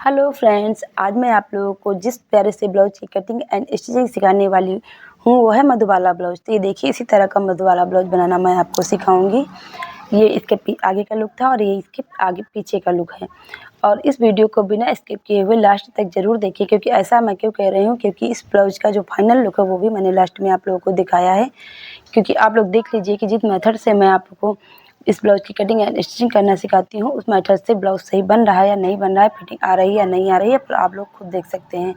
Hello friends, आज मैं आप लोगों को जिस प्यारे से ब्लाउज की कटिंग एंड स्टिचिंग सिखाने वाली हूँ वो है मधुबाला ब्लाउज। तो ये देखिए, इसी तरह का मधुबाला ब्लाउज बनाना मैं आपको सिखाऊंगी। ये इसके आगे का लुक था और ये इसके आगे पीछे का लुक है। और इस वीडियो को बिना स्किप किए हुए लास्ट तक ज़रूर देखिए, क्योंकि ऐसा मैं क्यों कह रही हूँ, क्योंकि इस ब्लाउज का जो फाइनल लुक है वो भी मैंने लास्ट में आप लोगों को दिखाया है। क्योंकि आप लोग देख लीजिए कि जिस मेथड से मैं आप लोगों को इस ब्लाउज की कटिंग एंड स्टिचिंग करना सिखाती हूँ, उस मेथड से ब्लाउज सही बन रहा है या नहीं बन रहा है, फिटिंग आ रही है या नहीं आ रही है, पर आप लोग खुद देख सकते हैं।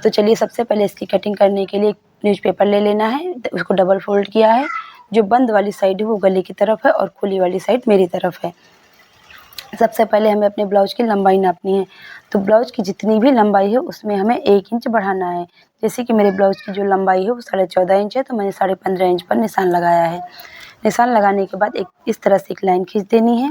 तो चलिए, सबसे पहले इसकी कटिंग करने के लिए एक न्यूज़पेपर ले लेना है। उसको डबल फोल्ड किया है। जो बंद वाली साइड है वो गले की तरफ है और खुली वाली साइड मेरी तरफ है। सबसे पहले हमें अपने ब्लाउज की लंबाई नापनी है। तो ब्लाउज की जितनी भी लंबाई है उसमें हमें 1 इंच बढ़ाना है। जैसे कि मेरे ब्लाउज की जो लंबाई है वो 14.5 इंच है, तो मैंने 15.5 इंच पर निशान लगाया है। निशान लगाने के बाद एक इस तरह से एक लाइन खींच देनी है।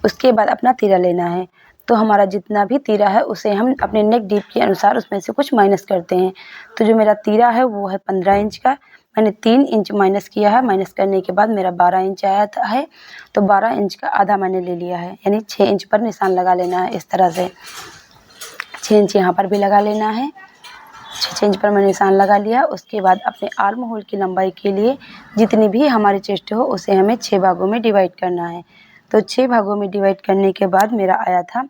उसके बाद अपना तीरा लेना है। तो हमारा जितना भी तीरा है उसे हम अपने नेक डीप के अनुसार उसमें से कुछ माइनस करते हैं। तो जो मेरा तीरा है वो है 15 इंच का। मैंने 3 इंच माइनस किया है। माइनस करने के बाद मेरा 12 इंच आया है। तो 12 इंच का आधा मैंने ले लिया है, यानी 6 इंच पर निशान लगा लेना है। इस तरह से 6 इंच यहाँ पर भी लगा लेना है। 6 इंच पर मैंने निशान लगा लिया। उसके बाद अपने आर्म होल की लंबाई के लिए जितनी भी हमारी चेस्ट हो उसे हमें 6 भागों में डिवाइड करना है। तो 6 भागों में डिवाइड करने के बाद मेरा आया था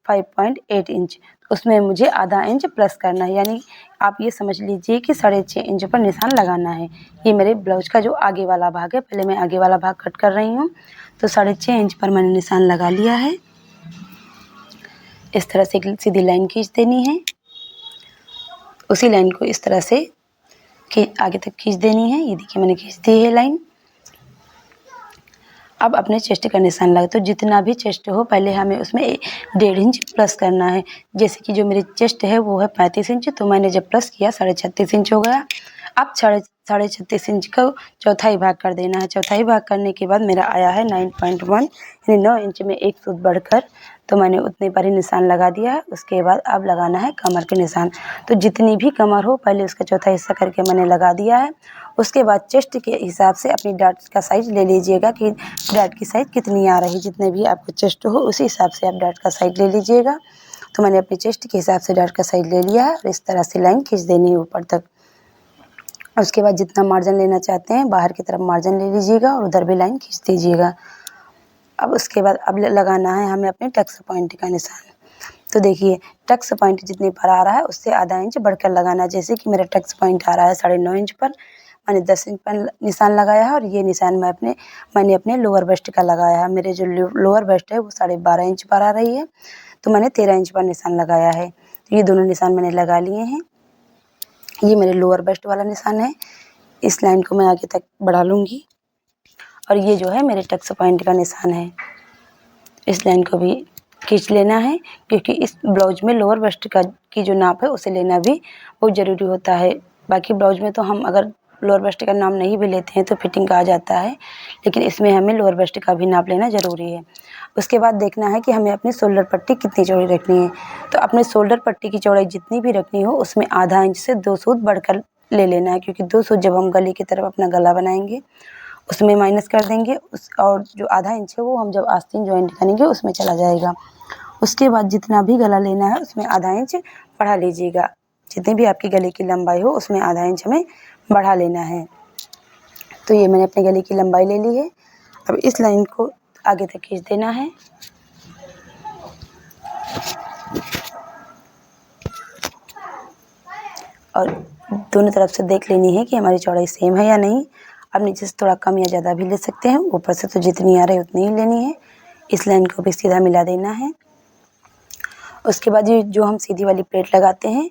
5.8 इंच। उसमें मुझे आधा इंच प्लस करना है, यानी आप ये समझ लीजिए कि 6.5 इंच पर निशान लगाना है। ये मेरे ब्लाउज का जो आगे वाला भाग है, पहले मैं आगे वाला भाग कट कर रही हूँ। तो 6.5 इंच पर मैंने निशान लगा लिया है। इस तरह से एक सीधी लाइन खींच देनी है। उसी लाइन को इस तरह से कि आगे तक खींच देनी है। ये देखिए, मैंने खींच दी है लाइन। अब अपने चेस्ट का निशान लगा। तो जितना भी चेस्ट हो पहले हमें उसमें 1.5 इंच प्लस करना है। जैसे कि जो मेरी चेस्ट है वो है 35 इंच, तो मैंने जब प्लस किया 36.5 इंच हो गया। अब 36.5 इंच का चौथाई भाग कर देना है। चौथाई भाग करने के बाद मेरा आया है 9.1, यानी 9 इंच में एक सूत बढ़कर। तो मैंने उतने पर ही निशान लगा दिया है। उसके बाद अब लगाना है कमर के निशान। तो जितनी भी कमर हो पहले उसका चौथा हिस्सा करके मैंने लगा दिया है। उसके बाद चेस्ट के हिसाब से अपनी डाट का साइज ले लीजिएगा कि डाट की साइज कितनी आ रही। जितने भी आपको चेस्ट हो उसी हिसाब से आप डाट का साइज ले लीजिएगा। तो मैंने अपनी चेस्ट के हिसाब से डाट का साइज ले लिया है और इस तरह से लाइन खींच देनी है ऊपर तक। उसके बाद जितना मार्जिन लेना चाहते हैं बाहर की तरफ मार्जिन ले लीजिएगा और उधर भी लाइन खींच दीजिएगा। अब उसके बाद अब लगाना है हमें अपने टक्स पॉइंट का निशान। तो देखिए, टक्स पॉइंट जितने पर आ रहा है उससे आधा इंच बढ़कर लगाना। जैसे कि मेरा टक्स पॉइंट आ रहा है 9.5 इंच पर, मैंने 10 इंच पर निशान लगाया है। और ये निशान मैंने अपने लोअर वेस्ट का लगाया है। मेरे जो लोअर वेस्ट है वो 12.5 इंच पर आ रही है, तो मैंने 13 इंच पर निशान लगाया है। तो ये दोनों निशान मैंने लगा लिए हैं। ये मेरे लोअर वेस्ट वाला निशान है। इस लाइन को मैं आगे तक बढ़ा लूँगी। और ये जो है मेरे टक्स पॉइंट का निशान है। इस लाइन को भी खींच लेना है, क्योंकि इस ब्लाउज में लोअर वेस्ट का की जो नाप है उसे लेना भी बहुत ज़रूरी होता है। बाकी ब्लाउज में तो हम अगर लोअर वेस्ट का नाप नहीं भी लेते हैं तो फिटिंग का आ जाता है, लेकिन इसमें हमें लोअर वेस्ट का भी नाप लेना ज़रूरी है। उसके बाद देखना है कि हमें अपनी शोल्डर पट्टी कितनी चौड़ी रखनी है। तो अपने शोल्डर पट्टी की चौड़ाई जितनी भी रखनी हो उसमें आधा इंच से 2 सूत बढ़कर ले लेना है, क्योंकि 2 सूत जब हम गले की तरफ अपना गला बनाएंगे उसमें माइनस कर देंगे और जो आधा इंच है वो हम जब आस्तीन जॉइंट करेंगे उसमें चला जाएगा। उसके बाद जितना भी गला लेना है उसमें आधा इंच बढ़ा लीजिएगा। जितनी भी आपकी गले की लंबाई हो उसमें आधा इंच हमें बढ़ा लेना है। तो ये मैंने अपने गले की लंबाई ले ली है। अब इस लाइन को आगे तक खींच देना है। और दोनों तरफ से देख लेनी है कि हमारी चौड़ाई सेम है या नहीं। अब नीचे से थोड़ा कम या ज़्यादा भी ले सकते हैं, ऊपर से तो जितनी आ रही है उतनी ही लेनी है। इस लाइन को भी सीधा मिला देना है। उसके बाद ये जो हम सीधी वाली प्लेट लगाते हैं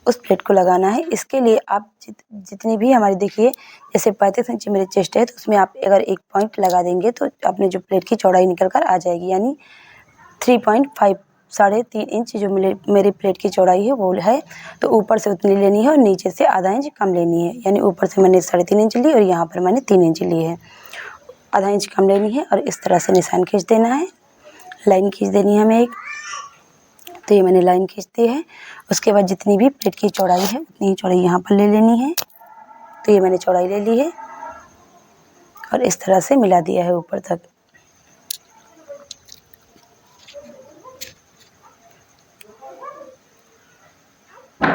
उस प्लेट को लगाना है। इसके लिए आप जितनी भी हमारी देखिए, जैसे 35 इंच मेरे चेस्ट है तो उसमें आप अगर एक पॉइंट लगा देंगे तो अपने जो प्लेट की चौड़ाई निकल कर आ जाएगी, यानी 3.5 3.5 इंच जो मेरी प्लेट की चौड़ाई है वो है। तो ऊपर से उतनी लेनी है और नीचे से आधा इंच कम लेनी है, यानी ऊपर से मैंने 3.5 इंच ली और यहाँ पर मैंने 3 इंच ली है। आधा इंच कम लेनी है और इस तरह से निशान खींच देना है। लाइन खींच देनी है हमें एक। तो ये मैंने लाइन खींच दी है। उसके बाद जितनी भी प्लेट की चौड़ाई है उतनी ही चौड़ाई यहाँ पर ले लेनी है। तो ये मैंने चौड़ाई ले ली है और इस तरह से मिला दिया है ऊपर तक।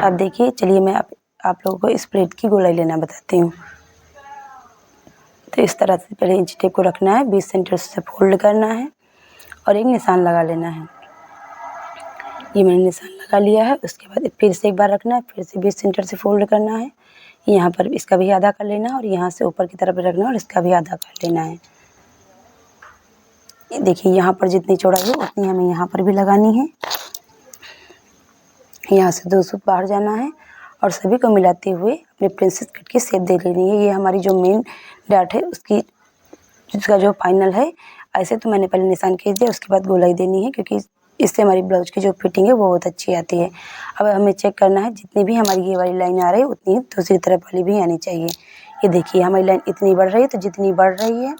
अब देखिए, चलिए मैं आप लोगों को इस प्लेट की गोलाई लेना बताती हूँ। तो इस तरह से पहले इंची टेप को रखना है, 20 सेंटीमीटर से फोल्ड करना है और एक निशान लगा लेना है। ये मैंने निशान लगा लिया है। उसके बाद फिर से एक बार रखना है, फिर से 20 सेंटीमीटर से फोल्ड करना है। यहाँ पर इसका भी आधा कर लेना है और यहाँ से ऊपर की तरफ रखना है और इसका भी आधा कर लेना है। देखिए, यहाँ पर जितनी चौड़ाई है उतनी हमें यहाँ पर भी लगानी है। यहाँ से 2 सूत बाहर जाना है और सभी को मिलाते हुए अपने प्रिंसेस कट की शेप दे लेनी है। ये हमारी जो मेन डार्ट है उसका जो फाइनल है। ऐसे तो मैंने पहले निशान खींच दिया, उसके बाद गोलाई देनी है, क्योंकि इससे हमारी ब्लाउज की जो फिटिंग है वो बहुत अच्छी आती है। अब हमें चेक करना है, जितनी भी हमारी ये वाली लाइन आ रही है उतनी दूसरी तरफ वाली भी आनी चाहिए। ये देखिए, हमारी लाइन इतनी बढ़ रही है, तो जितनी बढ़ रही है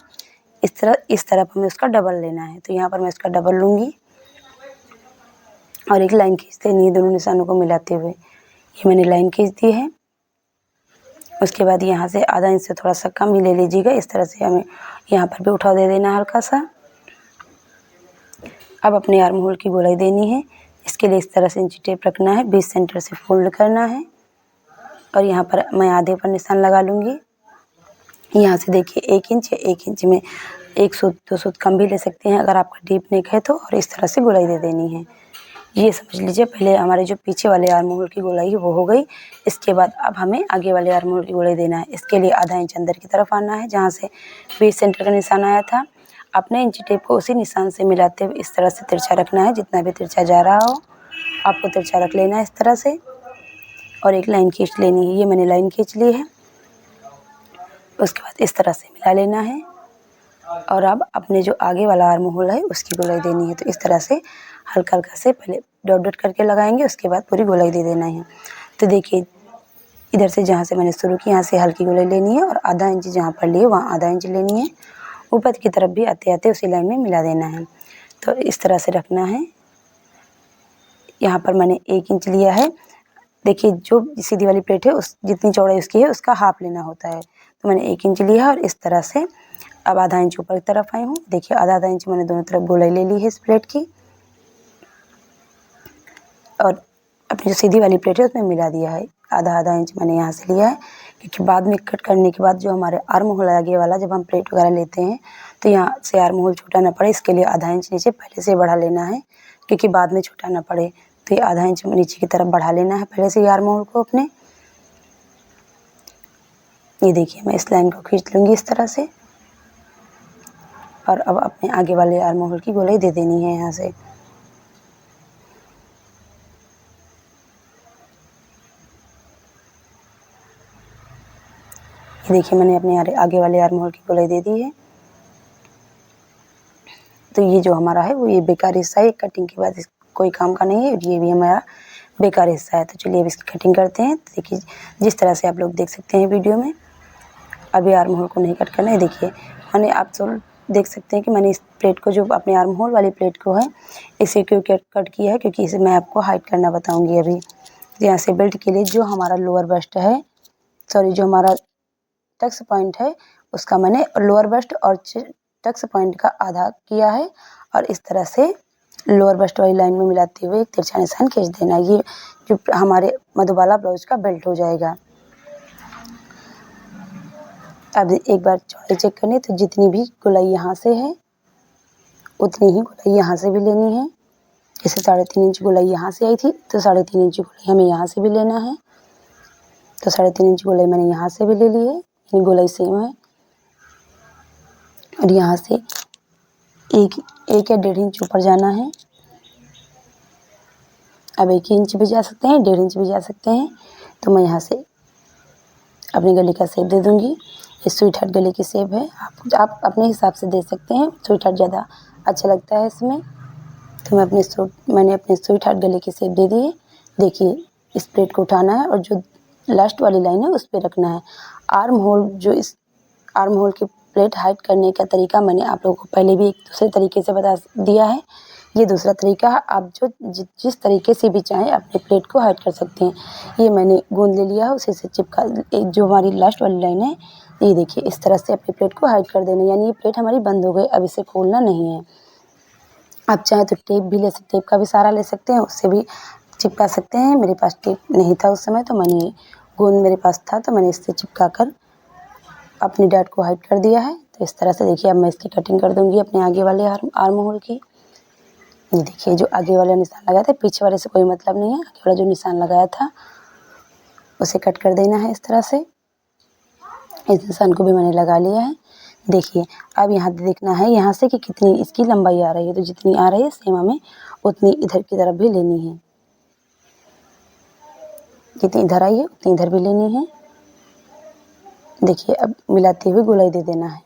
इस तरफ हमें उसका डबल लेना है। तो यहाँ पर मैं इसका डबल लूँगी और एक लाइन खींच देनी है दोनों निशानों को मिलाते हुए। ये मैंने लाइन खींच दी है। उसके बाद यहाँ से आधा इंच से थोड़ा सा कम ही ले लीजिएगा। इस तरह से हमें यहाँ पर भी उठा दे देना हल्का सा। अब अपने आर्म होल की गोलाई देनी है। इसके लिए इस तरह से इंची टेप रखना है, 20 सेंटीमीटर से फोल्ड करना है और यहाँ पर मैं आधे पर निशान लगा लूँगी। यहाँ से देखिए 1 इंच या 1 इंच में 1 सूत 2 सूत कम भी ले सकते हैं अगर आपका डीप नेक है तो। और इस तरह से गोलाई दे देनी है। ये समझ लीजिए, पहले हमारे जो पीछे वाले आर्म होल की गोलाई है वो हो गई। इसके बाद अब हमें आगे वाले आर्म होल की गोलाई देना है। इसके लिए आधा इंच अंदर की तरफ आना है, जहाँ से 20 सेंटीमीटर का निशान आया था। अपने इंची टेप को उसी निशान से मिलाते हुए इस तरह से तिरछा रखना है। जितना भी तिरछा जा रहा हो आपको तिरछा रख लेना है इस तरह से और एक लाइन खींच लेनी है। ये मैंने लाइन खींच ली है। उसके बाद इस तरह से मिला लेना है और अब अपने जो आगे वाला आर्म होल है उसकी गोलाई देनी है। तो इस तरह से हल्का हल्का से पहले डॉट डॉट करके लगाएंगे, उसके बाद पूरी गोलाई दे देना है। तो देखिए, इधर से जहाँ से मैंने शुरू की यहाँ से हल्की गोलाई लेनी है और आधा इंच जहाँ पर लिए वहाँ आधा इंच लेनी है। ऊपर की तरफ भी आते आते उसी लाइन में मिला देना है। तो इस तरह से रखना है। यहाँ पर मैंने 1 इंच लिया है। देखिए, जो सीधी वाली प्लेट है उस जितनी चौड़ाई उसकी है उसका हाफ लेना होता है। तो मैंने 1 इंच लिया है और इस तरह से अब आधा इंच ऊपर की तरफ आई हूँ। देखिए, आधा इंच मैंने दोनों तरफ गोलाई ले ली है इस प्लेट की और अपनी जो सीधी वाली प्लेट है उसमें मिला दिया है। आधा इंच मैंने यहाँ से लिया है, क्योंकि बाद में कट करने के बाद जो हमारे आर्म होल आगे वाला जब हम प्लेट वगैरह लेते हैं तो यहाँ से आर्म होल छोटा ना पड़े, इसके लिए आधा इंच नीचे पहले से बढ़ा लेना है, क्योंकि बाद में छोटा ना पड़े। तो ये आधा इंच नीचे की तरफ बढ़ा लेना है पहले से ही आर्म होल को अपने। ये देखिए, मैं इस लाइन को खींच लूँगी इस तरह से और अब अपने आगे वाले आर्म होल की गोलाई दे देनी है यहाँ से। ये देखिए, मैंने अपने आगे वाले आर्म होल की गोलाई दे दी है। तो ये जो हमारा है वो ये बेकार हिस्सा है, कटिंग के बाद कोई काम का नहीं है, ये भी हमारा बेकार हिस्सा है। तो चलिए अब इसकी कटिंग करते हैं। तो देखिए, जिस तरह से आप लोग देख सकते हैं वीडियो में, अभी आर्म होल को नहीं कट करना है। देखिए, मैंने आप सब देख सकते हैं कि मैंने इस प्लेट को, जो अपने आर्म होल वाली प्लेट को है, इसे क्यों कट किया है, क्योंकि इसे मैं आपको हाइड करना बताऊँगी अभी। यहाँ से बेल्ट के लिए जो हमारा लोअर बस्ट है, जो हमारा टक्स पॉइंट है उसका मैंने लोअर बस्ट और टक्स पॉइंट का आधा किया है और इस तरह से लोअर बस्ट वाली लाइन में मिलाते हुए एक तिरछा निशान खींच देना। ये जो हमारे मधुबाला ब्लाउज का बेल्ट हो जाएगा। अब एक बार चौड़ाई चेक करनी, तो जितनी भी गोलाई यहाँ से है उतनी ही गोलाई यहाँ से भी लेनी है। जैसे 3.5 इंच गोलाई यहाँ से आई थी तो 3.5 इंच गोलाई हमें यहाँ से भी लेना है। तो 3.5 इंच गोलाई मैंने यहाँ से भी ले ली है, गोलाई सेम है। और यहाँ से एक या 1.5 इंच ऊपर जाना है। अब 1 इंच भी जा सकते हैं, 1.5 इंच भी जा सकते हैं। तो मैं यहाँ से अपनी गले का शेप दे दूँगी। ये स्वीट हार्ट गले की शेप है, आप अपने हिसाब से दे सकते हैं। स्वीट हार्ट ज़्यादा अच्छा लगता है इसमें। तो मैंने अपने स्वीट हार्ट गले की शेप दे दी है। देखिए, इस प्लेट को उठाना है और जो लास्ट वाली लाइन है उस पर रखना है। आर्म होल, जो इस आर्म होल की प्लेट हाइड करने का तरीका मैंने आप लोगों को पहले भी एक दूसरे तरीके से बता दिया है। ये दूसरा तरीका है, आप जो जिस तरीके से भी चाहें अपने प्लेट को हाइड कर सकते हैं। ये मैंने गोंद ले लिया है, उसी से चिपका जो हमारी लास्ट वाली लाइन है, ये देखिए इस तरह से अपनी प्लेट को हाइड कर देना। यानी ये प्लेट हमारी बंद हो गई, अब इसे खोलना नहीं है। आप चाहें तो टेप भी ले सकते, टेप का भी सहारा ले सकते हैं, उससे भी चिपका सकते हैं। मेरे पास टेप नहीं था उस समय, तो मैंने गोंद मेरे पास था, तो मैंने इससे चिपका कर अपनी डैट को हाइड कर दिया है। तो इस तरह से देखिए अब मैं इसकी कटिंग कर दूँगी अपने आगे वाले आर्म होल की। ये देखिए जो आगे वाला निशान लगाया था, पीछे वाले से कोई मतलब नहीं है, आगे वाला जो निशान लगाया था उसे कट कर देना है इस तरह से। इस निशान को भी मैंने लगा लिया है। देखिए अब यहाँ देखना है यहाँ से कि कितनी इसकी लंबाई आ रही है, तो जितनी आ रही है सेम हमें उतनी इधर की तरफ भी लेनी है। जितनी इधर आई है उतनी इधर भी लेनी है। देखिए अब मिलाते हुए गोलाई दे देना है।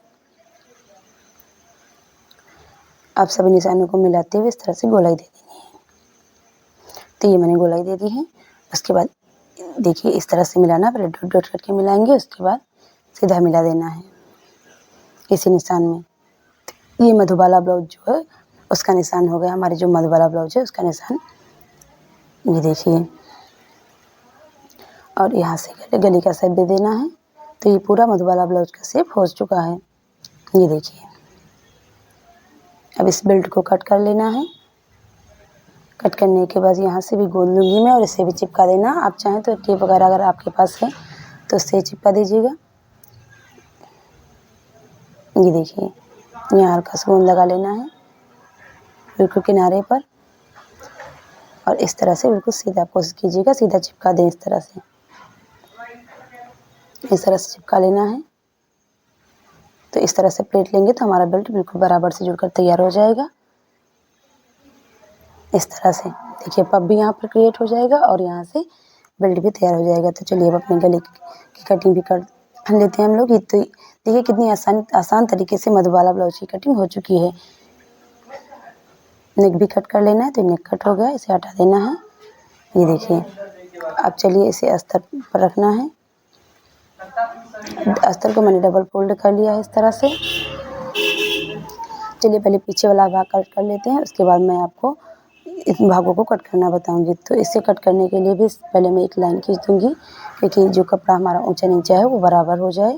अब सभी निशानों को मिलाते हुए इस तरह से गोलाई दे देनी है। तो ये मैंने गोलाई दे दी है। उसके बाद देखिए इस तरह से मिलाना, पहले डॉट डॉट करके मिलाएंगे, उसके बाद सीधा मिला देना है इसी निशान में। ये मधुबाला ब्लाउज जो है उसका निशान हो गया, हमारे जो मधुबाला ब्लाउज है उसका निशान, ये देखिए। और यहाँ से गले का शेप दे देना है। तो ये पूरा मधुबाला ब्लाउज का शेप हो चुका है, ये देखिए। अब इस बेल्ट को कट कर लेना है। कट करने के बाद यहाँ से भी गोंद लूँगी मैं और इसे भी चिपका देना। आप चाहें तो टेप वगैरह अगर आपके पास है तो उससे चिपका दीजिएगा। ये देखिए यहाँ हल्का सा गोंद लगा लेना है बिल्कुल किनारे पर, और इस तरह से बिल्कुल सीधा कोशिश कीजिएगा, सीधा चिपका दें इस तरह से। इस तरह से चिपका लेना है। तो इस तरह से प्लेट लेंगे तो हमारा बेल्ट बिल्कुल बराबर से जुड़कर तैयार हो जाएगा। इस तरह से देखिए पब भी यहाँ पर क्रिएट हो जाएगा और यहाँ से बेल्ट भी तैयार हो जाएगा। तो चलिए अब अपने गले की कटिंग भी कर लेते हैं हम लोग। ये तो देखिए कितनी आसान तरीके से मधुबाला ब्लाउज की कटिंग हो चुकी है। नेक भी कट कर लेना है, तो नेक कट हो गया, इसे हटा देना है। ये देखिए अब चलिए इसे अस्तर पर रखना है। अस्तर को मैंने डबल फोल्ड कर लिया है इस तरह से। चलिए पहले पीछे वाला भाग कट कर लेते हैं, उसके बाद मैं आपको इस भागों को कट करना बताऊंगी। तो इसे कट करने के लिए भी पहले मैं एक लाइन खींच दूंगी, क्योंकि जो कपड़ा हमारा ऊंचा नीचा है वो बराबर हो जाए।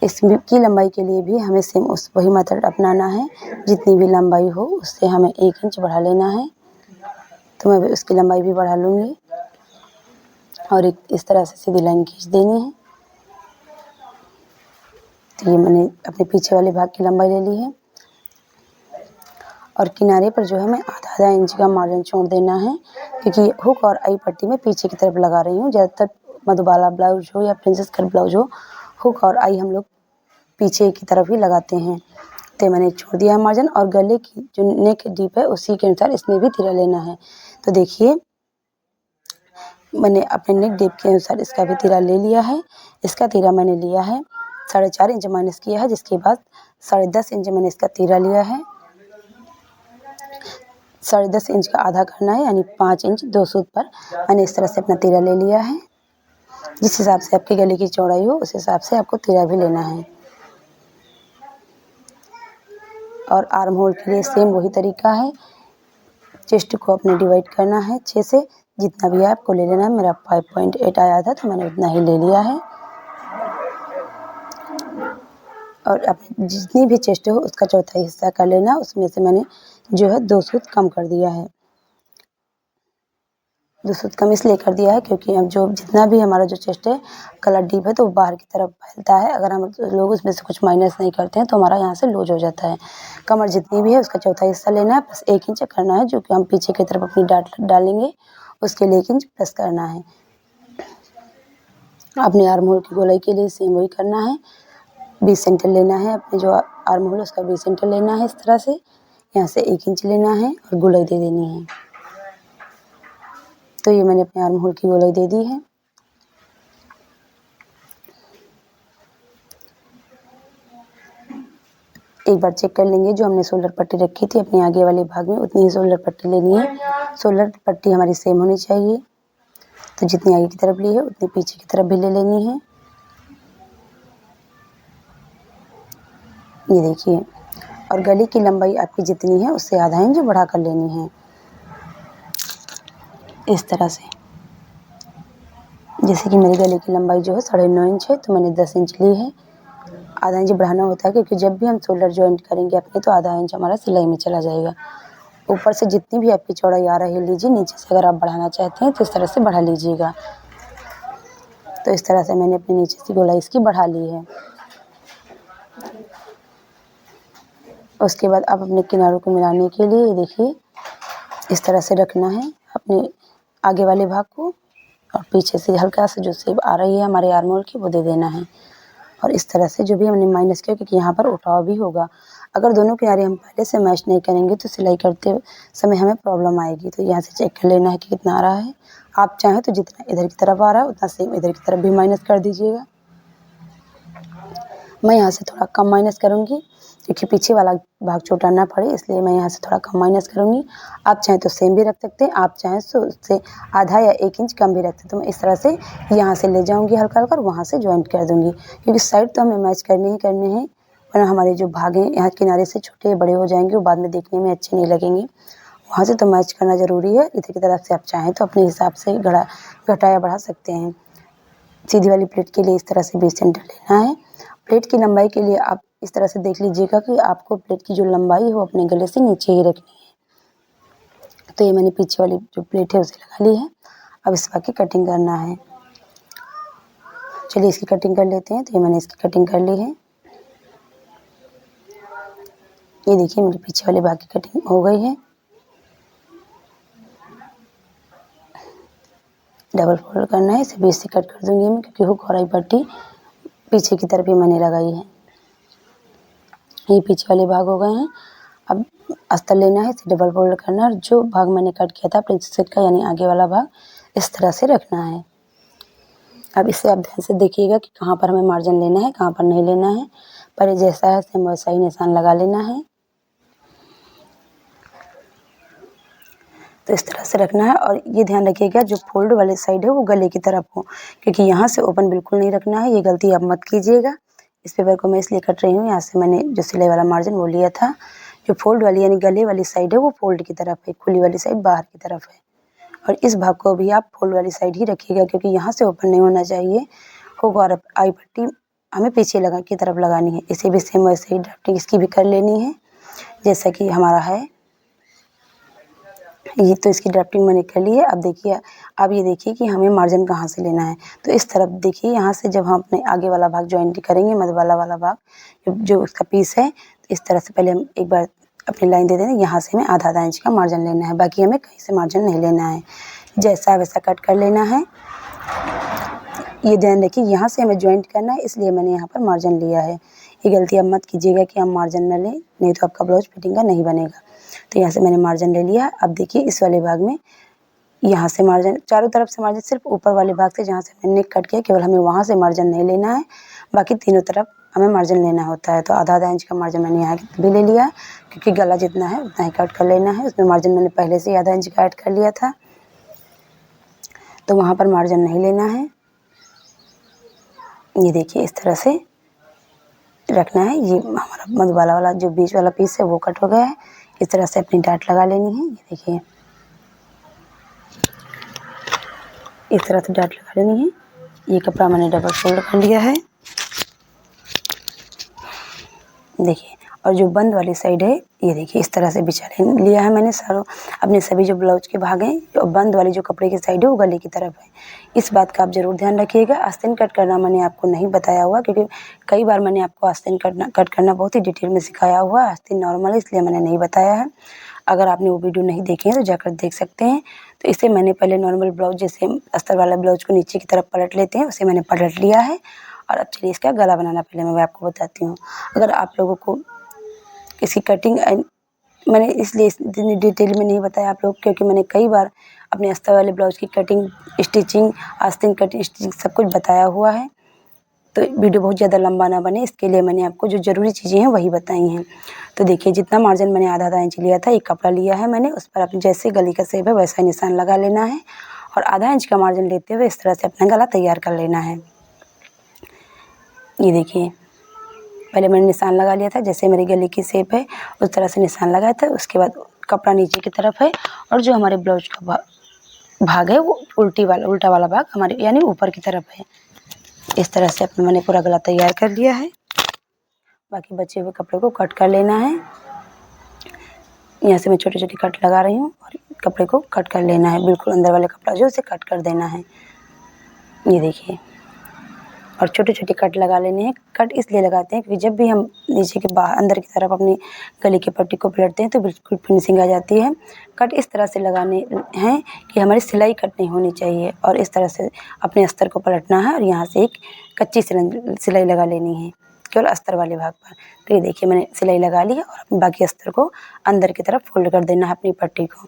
इसकी लंबाई के लिए भी हमें सेम वही मेथड अपनाना है। जितनी भी लंबाई हो उससे हमें 1 इंच बढ़ा लेना है। तो मैं उसकी लंबाई भी बढ़ा लूँगी और एक इस तरह से सीधी लाइन खींच देनी है। तो ये मैंने अपने पीछे वाले भाग की लंबाई ले ली है और किनारे पर जो है मैं आधा इंच का मार्जिन छोड़ देना है, क्योंकि हुक और आई पट्टी में पीछे की तरफ लगा रही हूँ। ज़्यादातर मधुबाला ब्लाउज हो या प्रिंसेस कट ब्लाउज हो, हुक और आई हम लोग पीछे की तरफ ही लगाते हैं। तो मैंने छोड़ दिया है मार्जिन, और गले की जो नेक डीप है उसी के अनुसार इसमें भी तिरा लेना है। तो देखिए मैंने अपने नेक डीप के अनुसार इसका भी तिरा ले लिया है। इसका तिरा मैंने लिया है 4.5 इंच माइनस किया है, जिसके बाद 10.5 इंच मैंने इसका तिरा लिया है। 10.5 इंच का आधा करना है, यानी 5 इंच 2 सूत पर मैंने इस तरह से अपना तिरा ले लिया है। जिस हिसाब से आपके गले की चौड़ाई हो उस हिसाब से आपको तिरा भी लेना है। और आर्म होल के लिए सेम वही तरीका है। चेस्ट को अपने डिवाइड करना है 6 से, जितना भी है आपको ले लेना है। मेरा 5.8 आया था तो मैंने उतना ही ले लिया है। और अपनी जितनी भी चेस्ट हो उसका चौथाई हिस्सा कर लेना। उसमें से मैंने जो है 2 सूत कम कर दिया है। 2 सूत कम इसलिए कर दिया है क्योंकि अब जो जितना भी हमारा जो चेस्ट है कलर डीप है तो वो बाहर की तरफ फैलता है। अगर हम लोग उसमें से कुछ माइनस नहीं करते हैं तो हमारा यहाँ से लूज हो जाता है। कमर जितनी भी है उसका चौथा हिस्सा लेना है, बस 1 इंच करना है, जो कि हम पीछे की तरफ अपनी डाट डालेंगे उसके लिए 1 इंच प्लस करना है। अपने आर्म होल की गोलाई के लिए सेम वही करना है। 20 सेंटर लेना है, अपने जो आर्म होल उसका 20 सेंटर लेना है। इस तरह से यहाँ से 1 इंच लेना है और गोलाई दे देनी है। तो ये मैंने अपने आर्म होल की गोलाई दे दी है। एक बार चेक कर लेंगे, जो हमने शोल्डर पट्टी रखी थी अपने आगे वाले भाग में उतनी ही शोल्डर पट्टी लेनी है। शोल्डर पट्टी हमारी सेम होनी चाहिए, तो जितनी आगे की तरफ ली है उतनी पीछे की तरफ भी ले लेनी है। ये देखिए, और गले की लंबाई आपकी जितनी है उससे आधा इंच बढ़ा कर लेनी है इस तरह से। जैसे कि मेरे गले की लंबाई जो है 9.5 इंच है, तो मैंने 10 इंच ली है। आधा इंच बढ़ाना होता है क्योंकि जब भी हम शोल्डर जॉइंट करेंगे अपने तो आधा इंच हमारा सिलाई में चला जाएगा। ऊपर से जितनी भी आपकी चौड़ाई आ रही है लीजिए, नीचे से अगर आप बढ़ाना चाहते हैं तो इस तरह से बढ़ा लीजिएगा। तो इस तरह से मैंने अपने नीचे से गोलाई इसकी बढ़ा ली है। उसके बाद आप अपने किनारों को मिलाने के लिए देखिए इस तरह से रखना है अपने आगे वाले भाग को, और पीछे से हल्का सा जो शेप आ रही है हमारे आर्म होल की वो दे देना है। और इस तरह से जो भी हमने माइनस किया, क्योंकि यहाँ पर उठाव भी होगा, अगर दोनों किनारे हम पहले से मैच नहीं करेंगे तो सिलाई करते समय हमें प्रॉब्लम आएगी। तो यहाँ से चेक कर लेना है कि कितना आ रहा है। आप चाहें तो जितना इधर की तरफ आ रहा है उतना सेम इधर की तरफ भी माइनस कर दीजिएगा। मैं यहाँ से थोड़ा कम माइनस करूँगी क्योंकि पीछे वाला भाग छोटा ना पड़े, इसलिए मैं यहाँ से थोड़ा कम माइनस करूँगी। आप चाहें तो सेम भी रख सकते हैं, आप चाहें तो उससे आधा या 1 इंच कम भी रख सकते हैं। तो मैं इस तरह से यहाँ से ले जाऊँगी हल्का हल्का और वहाँ से जॉइंट कर दूँगी, क्योंकि साइड तो हमें मैच करने ही करने हैं, वरना हमारे जो भाग हैं यहाँ किनारे से छोटे बड़े हो जाएंगे, वो बाद में देखने में अच्छे नहीं लगेंगे। वहाँ से तो मैच करना ज़रूरी है। इधर की तरफ से आप चाहें तो अपने हिसाब से घटा या बढ़ा सकते हैं। सीधी वाली प्लेट के लिए इस तरह से 20 सेंटर लेना है। प्लेट की लंबाई के लिए आप इस तरह से देख लीजिएगा कि आपको प्लेट की जो लंबाई है वो अपने गले से नीचे ही रखनी है। तो ये मैंने पीछे वाली जो प्लेट है उसे लगा ली है। अब इस भाग की कटिंग करना है। चलिए इसकी कटिंग कर लेते हैं। तो ये मैंने इसकी कटिंग कर ली है। ये देखिए मेरे पीछे वाले भाग की कटिंग हो गई है। डबल फोल्ड करना है, इसे 20 से कट कर दूंगी मैं, क्योंकि हुक और आई पट्टी पीछे की तरफ ही मैंने लगाई है। ये पीछे वाले भाग हो गए हैं। अब अस्तर लेना है, इसे डबल फोल्ड करना है और जो भाग मैंने कट किया था प्रिंसेस कट का यानी आगे वाला भाग इस तरह से रखना है। अब इसे आप ध्यान से देखिएगा कि कहाँ पर हमें मार्जिन लेना है, कहाँ पर नहीं लेना है। पर जैसा है सेम वैसा ही निशान लगा लेना है। तो इस तरह से रखना है और ये ध्यान रखिएगा जो फोल्ड वाली साइड है वो गले की तरफ हो, क्योंकि यहाँ से ओपन बिल्कुल नहीं रखना है। ये गलती आप मत कीजिएगा। इस पेपर को मैं इसलिए कट रही हूँ, यहाँ से मैंने जो सिलाई वाला मार्जिन वो लिया था। जो फोल्ड वाली यानी गले वाली साइड है वो फोल्ड की तरफ है, खुली वाली साइड बाहर की तरफ है। और इस भाग को भी आप फोल्ड वाली साइड ही रखिएगा, क्योंकि यहाँ से ओपन नहीं होना चाहिए। हुक और आई पट्टी हमें पीछे लगा की तरफ लगानी है। इसे भी सेम वैसे ही ड्राफ्टिंग इसकी भी कर लेनी है जैसा कि हमारा है। ये तो इसकी ड्राफ्टिंग मैंने कर ली है। अब देखिए, अब ये देखिए कि हमें मार्जिन कहाँ से लेना है। तो इस तरफ देखिए, यहाँ से जब हम अपने आगे वाला भाग जॉइंट करेंगे, मध्य वाला भाग जो उसका पीस है, तो इस तरह से पहले हम एक बार अपनी लाइन दे देंगे। यहाँ से हमें आधा इंच का मार्जिन लेना है, बाकी हमें कहीं से मार्जिन नहीं लेना है। जैसा वैसा कट कर लेना है। ये ध्यान रखिए यहाँ से हमें जॉइंट करना है, इसलिए मैंने यहाँ पर मार्जिन लिया है। ये गलती आप मत कीजिएगा कि हम मार्जिन न लें, नहीं तो आपका ब्लाउज फिटिंग का नहीं बनेगा। तो यहाँ से मैंने मार्जिन ले लिया। अब देखिए इस वाले भाग में यहाँ से मार्जिन, चारों तरफ से मार्जिन, सिर्फ ऊपर वाले भाग से जहाँ से मैंने नेक कट किया केवल हमें वहाँ से मार्जिन नहीं लेना है, बाकी तीनों तरफ हमें मार्जिन लेना होता है। तो आधा इंच का मार्जिन मैंने यहाँ भी ले लिया, क्योंकि गला जितना है उतना ही कट कर लेना है। उसमें मार्जिन मैंने पहले से ही आधा इंच का ऐड कर लिया था, तो वहाँ पर मार्जिन नहीं लेना है। ये देखिए इस तरह से रखना है। ये हमारा मधुबाला वाला जो बीच वाला पीस है वो कट हो गया है। इस तरह से अपनी डाट लगा लेनी है। ये देखिए इस तरह से डाट लगा लेनी है। ये कपड़ा मैंने डबल फोल्ड कर लिया है, देखिए। और जो बंद वाली साइड है ये देखिए इस तरह से बिछा लिया है मैंने सारों अपने सभी जो ब्लाउज के भाग हैं। और बंद वाली जो कपड़े की साइड है वो गले की तरफ है। इस बात का आप ज़रूर ध्यान रखिएगा। आस्तीन कट करना मैंने आपको नहीं बताया हुआ, क्योंकि कई बार मैंने आपको आस्तीन कट करना बहुत ही डिटेल में सिखाया हुआ है। आस्तीन नॉर्मल है इसलिए मैंने नहीं बताया है। अगर आपने वो वीडियो नहीं देखे हैं तो जाकर देख सकते हैं। तो इसे मैंने पहले नॉर्मल ब्लाउज जैसे अस्तर वाला ब्लाउज को नीचे की तरफ पलट लेते हैं, उसे मैंने पलट लिया है। और अब चलिए इसका गला बनाना पहले मैं आपको बताती हूँ। अगर आप लोगों को इसकी कटिंग मैंने इसलिए इतनी डिटेल में नहीं बताया आप लोग, क्योंकि मैंने कई बार अपने अस्तर वाले ब्लाउज की कटिंग, स्टिचिंग, आस्तीन कटिंग, स्टिचिंग सब कुछ बताया हुआ है। तो वीडियो बहुत ज़्यादा लंबा ना बने, इसके लिए मैंने आपको जो ज़रूरी चीज़ें हैं वही बताई हैं। तो देखिए जितना मार्जिन मैंने आधा इंच लिया था, एक कपड़ा लिया है मैंने, उस पर अपने जैसे गले का शेप है वैसा निशान लगा लेना है। और आधा इंच का मार्जिन लेते हुए इस तरह से अपना गला तैयार कर लेना है। ये देखिए पहले मैंने निशान लगा लिया था, जैसे मेरी गले की शेप है उस तरह से निशान लगाया था। उसके बाद कपड़ा नीचे की तरफ है और जो हमारे ब्लाउज का भाग है वो उल्टा वाला भाग हमारे यानी ऊपर की तरफ है। इस तरह से अपने मैंने पूरा गला तैयार कर लिया है। बाकी बचे हुए कपड़े को कट कर लेना है। यहाँ से मैं छोटे छोटे कट लगा रही हूँ और कपड़े को कट कर लेना है, बिल्कुल अंदर वाले कपड़ा जो उसे कट कर देना है। ये देखिए, और छोटे छोटे कट लगा लेने हैं। कट इसलिए लगाते हैं क्योंकि जब भी हम नीचे के बाहर अंदर की तरफ अपनी गले की पट्टी को पलटते हैं तो बिल्कुल फिनिशिंग आ जाती है। कट इस तरह से लगाने हैं कि हमारी सिलाई कट नहीं होनी चाहिए और इस तरह से अपने अस्तर को पलटना है और यहाँ से एक कच्ची सिलाई लगा लेनी है केवल अस्तर वाले भाग पर। तो ये देखिए मैंने सिलाई लगा ली है और अपने बाकी अस्तर को अंदर की तरफ फोल्ड कर देना है अपनी पट्टी को।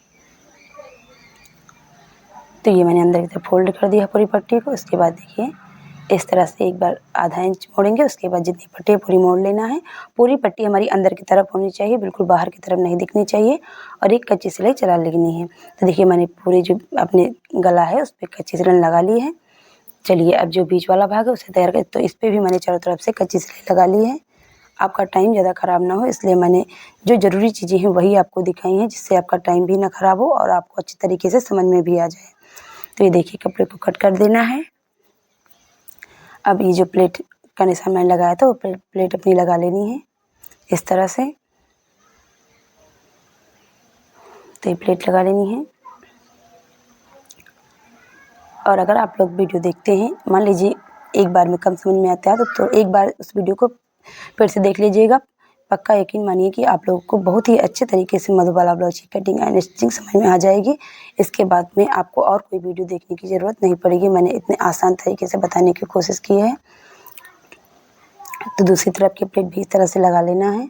तो ये मैंने अंदर की तरफ फोल्ड कर दिया पूरी पट्टी को। उसके बाद देखिए इस तरह से एक बार आधा इंच मोड़ेंगे, उसके बाद जितनी पट्टी है पूरी मोड़ लेना है। पूरी पट्टी हमारी अंदर की तरफ होनी चाहिए, बिल्कुल बाहर की तरफ नहीं दिखनी चाहिए और एक कच्ची सिलाई चला लेनी है। तो देखिए मैंने पूरी जो अपने गला है उस पर कच्ची सिलाई लगा ली है। चलिए अब जो बीच वाला भाग है उसे तैयार कर, तो इस पर भी मैंने चारों तरफ से कच्ची सिलाई लगा ली है। आपका टाइम ज़्यादा ख़राब ना हो इसलिए मैंने जो ज़रूरी चीज़ें हैं वही आपको दिखाई हैं, जिससे आपका टाइम भी ना ख़राब हो और आपको अच्छी तरीके से समझ में भी आ जाए। तो ये देखिए कपड़े को कट कर देना है। अब ये जो प्लेट का निशान मैंने लगाया था वो प्लेट अपनी लगा लेनी है इस तरह से। तो ये प्लेट लगा लेनी है। और अगर आप लोग वीडियो देखते हैं, मान लीजिए एक बार में कम समझ में आता है तो एक बार उस वीडियो को फिर से देख लीजिएगा। पक्का यकीन मानिए कि आप लोगों को बहुत ही अच्छे तरीके से मधुबाला ब्लाउज की कटिंग एंड स्टिचिंग समझ में आ जाएगी। इसके बाद में आपको और कोई वीडियो देखने की ज़रूरत नहीं पड़ेगी। मैंने इतने आसान तरीके से बताने की कोशिश की है। तो दूसरी तरफ की प्लेट भी इस तरह से लगा लेना है।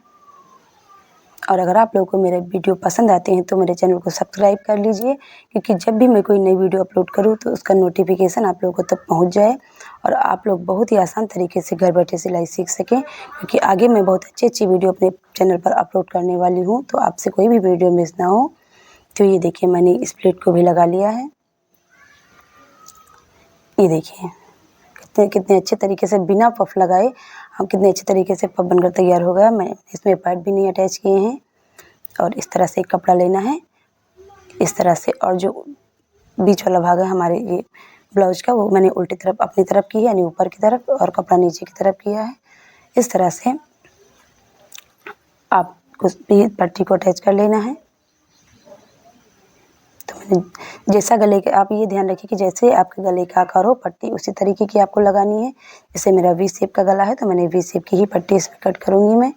और अगर आप लोगों को मेरे वीडियो पसंद आते हैं तो मेरे चैनल को सब्सक्राइब कर लीजिए, क्योंकि जब भी मैं कोई नई वीडियो अपलोड करूँ तो उसका नोटिफिकेशन आप लोगों को तक पहुंच जाए और आप लोग बहुत ही आसान तरीके से घर बैठे सिलाई सीख सकें। क्योंकि आगे मैं बहुत अच्छी वीडियो अपने चैनल पर अपलोड करने वाली हूँ, तो आपसे कोई भी वीडियो मिस ना हो। तो ये देखिए मैंने इस प्लेट को भी लगा लिया है। ये देखिए कितने अच्छे तरीके से बिना पफ लगाए हम कितने अच्छे तरीके से पफ बनकर तैयार हो गया। मैं इसमें पैड भी नहीं अटैच किए हैं। और इस तरह से कपड़ा लेना है इस तरह से, और जो बीच वाला भाग है हमारे ये ब्लाउज का वो मैंने उल्टी तरफ अपनी तरफ की है, यानी ऊपर की तरफ, और कपड़ा नीचे की तरफ किया है। इस तरह से आपको ये पट्टी को अटैच कर लेना है। तो मैंने जैसा गले के, आप ये ध्यान रखिए कि जैसे आपके गले का आकार हो पट्टी उसी तरीके की आपको लगानी है। जैसे मेरा वी शेप का गला है तो मैंने वी शेप की ही पट्टी इसमें कट करूँगी मैं।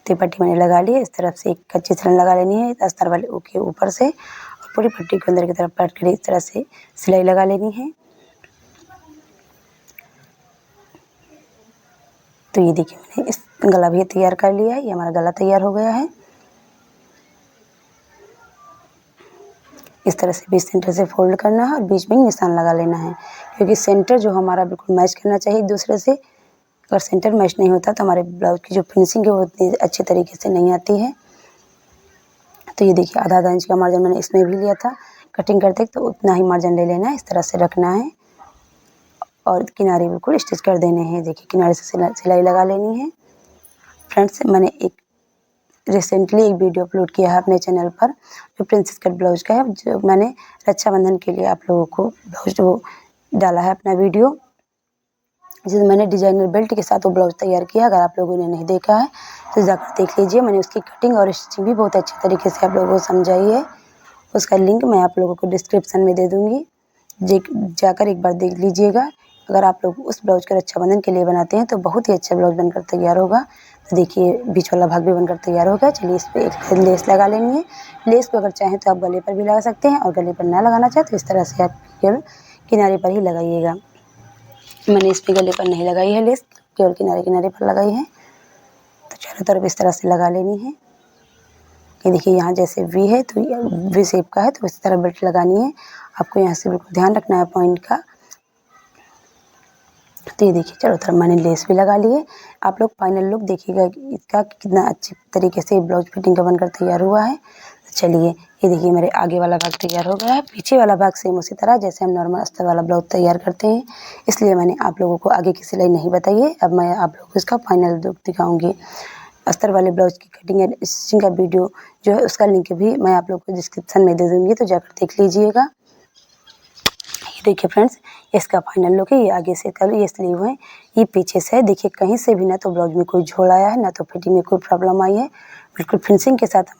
तो पट्टी मैंने लगा ली है। इस तरफ से एक कच्ची सिलाई लगा लेनी है अस्तर वाले के ऊपर से, और पूरी पट्टी को अंदर की तरफ पलट कर इस तरह से सिलाई लगा लेनी है। तो ये देखिए मैंने इस गला भी तैयार कर लिया है। ये हमारा गला तैयार हो गया है। इस तरह से बीच सेंटर से फोल्ड करना है और बीच में निशान लगा लेना है, क्योंकि सेंटर जो हमारा बिल्कुल मैच करना चाहिए एक दूसरे से। अगर सेंटर मैच नहीं होता तो हमारे ब्लाउज की जो फिनिशिंग है वो इतनी अच्छे तरीके से नहीं आती है। तो ये देखिए आधा इंच का मार्जिन मैंने इसमें भी लिया था कटिंग करते, तो उतना ही मार्जिन ले लेना है। इस तरह से रखना है और किनारे बिल्कुल स्टिच कर देने हैं। देखिए किनारे से सिलाई लगा लेनी है। फ्रेंड्स मैंने एक रिसेंटली एक वीडियो अपलोड किया है अपने चैनल पर जो प्रिंसेस कट ब्लाउज का है, जो मैंने रक्षाबंधन के लिए आप लोगों को ब्लाउज वो डाला है अपना वीडियो, जिसमें मैंने डिजाइनर बेल्ट के साथ वो ब्लाउज तैयार किया। अगर आप लोगों ने नहीं देखा है तो जाकर देख लीजिए। मैंने उसकी कटिंग और स्टिचिंग भी बहुत अच्छे तरीके से आप लोगों को समझाई है। उसका लिंक मैं आप लोगों को डिस्क्रिप्शन में दे दूँगी, जाकर एक बार देख लीजिएगा। अगर आप लोग उस ब्लाउज का रक्षाबंधन के लिए बनाते हैं तो बहुत ही अच्छा ब्लाउज बनकर तैयार होगा। तो देखिए बीच वाला भाग भी बनकर तैयार होगा। चलिए इस पर एक लेस लगा लेनी है। लेस को अगर चाहें तो आप गले पर भी लगा सकते हैं, और गले पर ना लगाना चाहें तो इस तरह से आप केवल किनारे पर ही लगाइएगा। मैंने इस पे गले पर नहीं लगाई है लेस, केवल किनारे किनारे पर लगाई है। तो चारों तरफ इस तरह से लगा लेनी है। ये देखिए यहाँ जैसे वी है तो वी शेप का है तो इस तरह बेल्ट लगानी है। आपको यहाँ से बिल्कुल ध्यान रखना है पॉइंट का। तो ये देखिए चारों तरफ मैंने लेस भी लगा ली है। आप लोग फाइनल लुक देखिएगा कि इसका कितना अच्छी तरीके से ब्लाउज फिटिंग का बनकर तैयार हुआ है। तो चलिए ये देखिए मेरे आगे वाला भाग तैयार हो गया है। पीछे वाला भाग सेम उसी तरह जैसे हम नॉर्मल अस्तर वाला ब्लाउज तैयार करते हैं, इसलिए मैंने आप लोगों को आगे की सिलाई नहीं बताई है। अब मैं आप लोगों को इसका फाइनल लुक दिखाऊंगी। अस्तर वाले ब्लाउज की कटिंग एंड स्टिचिंग का वीडियो जो है उसका लिंक भी मैं आप लोगों को डिस्क्रिप्शन में दे दूँगी, तो जाकर देख लीजिएगा। ये देखिए फ्रेंड्स इसका फाइनल लुक है। ये आगे से कर ये स्लीव है, ये पीछे से है। देखिए कहीं से भी ना तो ब्लाउज में कोई झोल आया है ना तो फिटिंग में कोई प्रॉब्लम आई है। बिल्कुल फिनिशिंग के साथ